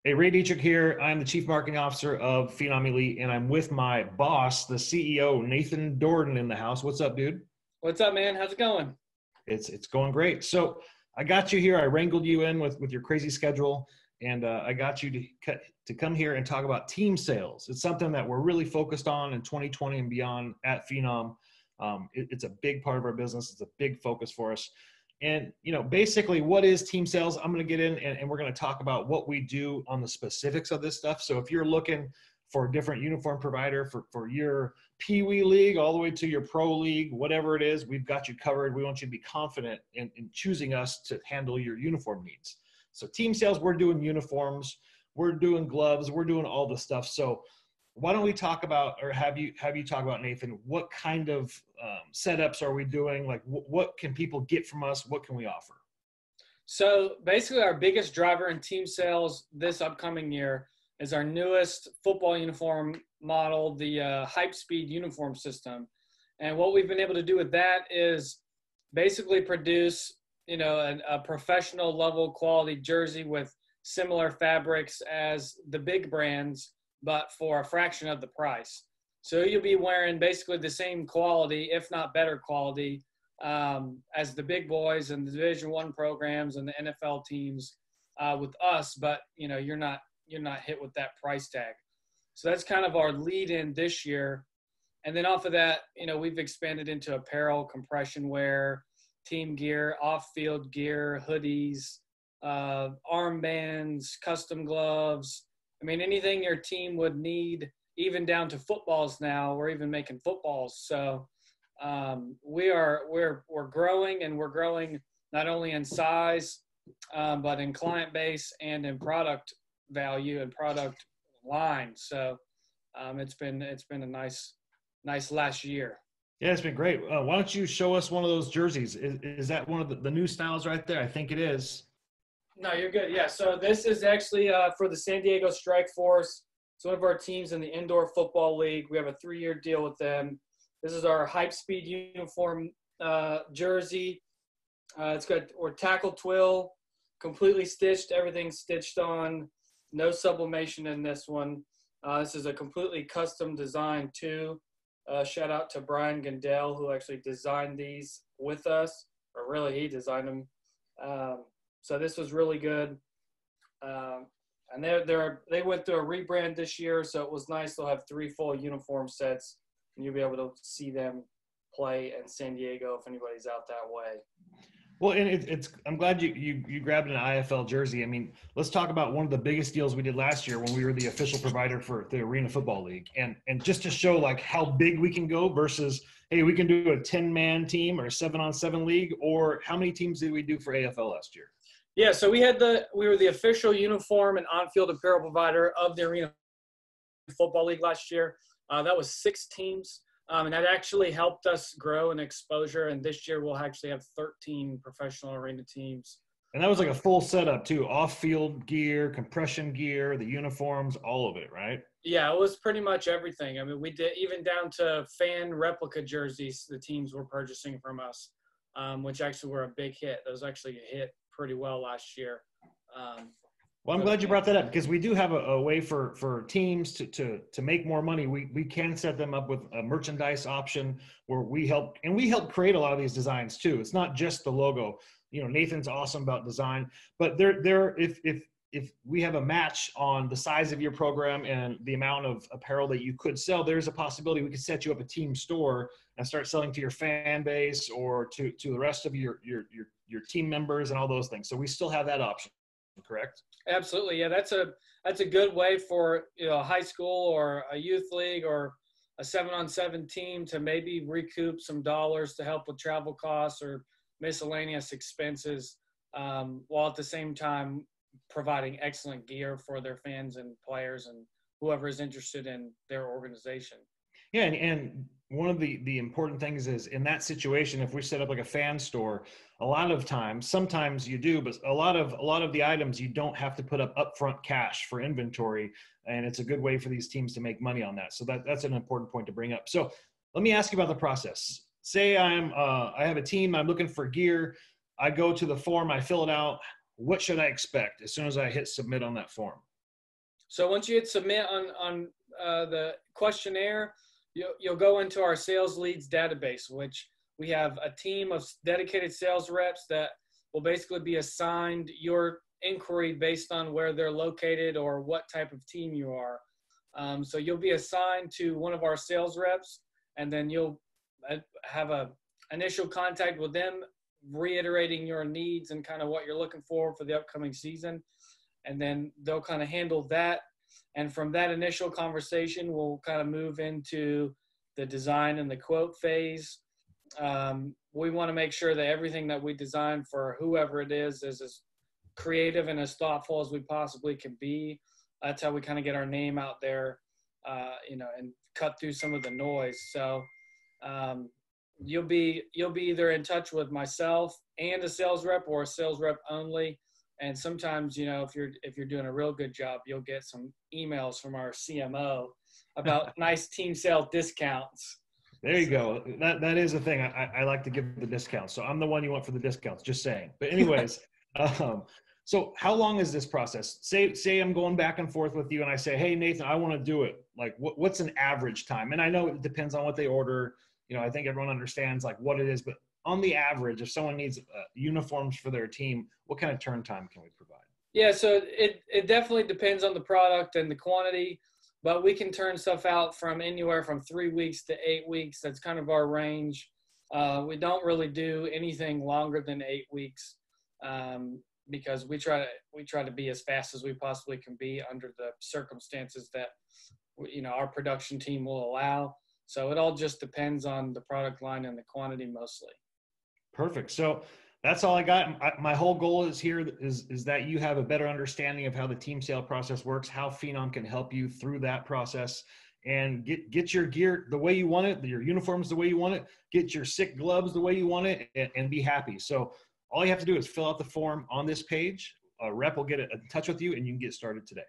Hey, Ray Dietrich here. I'm the Chief Marketing Officer of Phenom Elite, and I'm with my boss, the CEO, Nathan Dordan, in the house. What's up, dude? What's up, man? How's it going? It's going great. So I got you here. I wrangled you in with your crazy schedule, and I got you to come here and talk about team sales. It's something that we're really focused on in 2020 and beyond at Phenom. It's a big part of our business. It's a big focus for us. And, basically what is team sales? I'm going to get in and we're going to talk about what we do on the specifics of this stuff. So if you're looking for a different uniform provider for your Pee Wee league, all the way to your pro league, whatever it is, we've got you covered. We want you to be confident in choosing us to handle your uniform needs. So team sales, we're doing uniforms, we're doing gloves, we're doing all the stuff. So why don't we talk about, or have you talk about, Nathan, what kind of setups are we doing? Like what can people get from us? What can we offer? So basically our biggest driver in team sales this upcoming year is our newest football uniform model, the Hype Speed uniform system. And what we've been able to do with that is basically produce, a professional level quality jersey with similar fabrics as the big brands, but for a fraction of the price. So you'll be wearing basically the same quality, if not better quality, as the big boys and the Division I programs and the NFL teams with us, but you're not hit with that price tag. So that's kind of our lead in this year. And then off of that, we've expanded into apparel, compression wear, team gear, off-field gear, hoodies, armbands, custom gloves. I mean, anything your team would need, even down to footballs now. We're even making footballs. So we're growing, and we're growing not only in size, but in client base and in product value and product line. So it's been a nice last year. Yeah, it's been great. Why don't you show us one of those jerseys? Is that one of the new styles right there? I think it is. No, you're good. Yeah, so this is actually for the San Diego Strike Force. It's one of our teams in the Indoor Football League. We have a 3-year deal with them. This is our Hype Speed uniform jersey. It's got or tackle twill, completely stitched, everything stitched on, no sublimation in this one. This is a completely custom design too. Shout out to Brian Gandell, who actually designed these with us, or really he designed them. So this was really good. And they went through a rebrand this year, so it was nice. They'll have 3 full uniform sets, and you'll be able to see them play in San Diego if anybody's out that way. Well, and I'm glad you grabbed an IFL jersey. I mean, let's talk about one of the biggest deals we did last year when we were the official provider for the Arena Football League, and just to show like how big we can go versus, hey, we can do a 10-man team or a 7-on-7 league, or how many teams did we do for AFL last year? Yeah, so we were the official uniform and on-field apparel provider of the Arena Football League last year. That was 6 teams, and that actually helped us grow in exposure. And this year we'll actually have 13 professional arena teams. And that was like a full setup too: off-field gear, compression gear, the uniforms, all of it, right? Yeah, it was pretty much everything. I mean, we did even down to fan replica jerseys the teams were purchasing from us, which actually were a big hit. Those actually hit pretty well last year. Well, I'm glad you brought that up, because we do have a way for teams to make more money. We can set them up with a merchandise option where we help create a lot of these designs too. It's not just the logo. Nathan's awesome about design, but if we have a match on the size of your program and the amount of apparel that you could sell, there's a possibility we could set you up a team store and start selling to your fan base or to the rest of your team members and all those things. So we still have that option, correct? Absolutely. Yeah, that's a good way for a high school or a youth league or a 7-on-7 team to maybe recoup some dollars to help with travel costs or miscellaneous expenses, while at the same time providing excellent gear for their fans and players and whoever is interested in their organization. Yeah, and one of the important things is in that situation, if we set up like a fan store, a lot of times, sometimes you do, but a lot of the items you don't have to put up upfront cash for inventory, and it's a good way for these teams to make money on that. So that's an important point to bring up. So let me ask you about the process. Say I have a team, I'm looking for gear, I go to the form, I fill it out. What should I expect as soon as I hit submit on that form? So once you hit submit on the questionnaire, you'll go into our sales leads database, which we have a team of dedicated sales reps that will basically be assigned your inquiry based on where they're located or what type of team you are. So you'll be assigned to one of our sales reps, and then you'll have a initial contact with them, reiterating your needs and kind of what you're looking for the upcoming season. And then they'll kind of handle that. And from that initial conversation, we'll kind of move into the design and the quote phase. We want to make sure that everything that we design for whoever it is as creative and as thoughtful as we possibly can be. That's how we kind of get our name out there, and cut through some of the noise. So you'll be either in touch with myself and a sales rep, or a sales rep only. And sometimes, if you're doing a real good job, you'll get some emails from our CMO about nice team sale discounts. There you go. That is a thing. I like to give the discounts. So I'm the one you want for the discounts, just saying. But anyways, so how long is this process? Say I'm going back and forth with you and I say, hey, Nathan, I want to do it. Like what's an average time? And I know it depends on what they order. I think everyone understands like what it is, but on the average, if someone needs uniforms for their team, what kind of turn time can we provide? Yeah, so it definitely depends on the product and the quantity, but we can turn stuff out from anywhere from 3 weeks to 8 weeks. That's kind of our range. We don't really do anything longer than 8 weeks because we try to be as fast as we possibly can be under the circumstances that our production team will allow. So it all just depends on the product line and the quantity mostly. Perfect. So that's all I got. My whole goal is that you have a better understanding of how the team sale process works, how Phenom can help you through that process, and get your gear the way you want it, your uniforms the way you want it, get your sick gloves the way you want it, and be happy. So all you have to do is fill out the form on this page. A rep will get in touch with you, and you can get started today.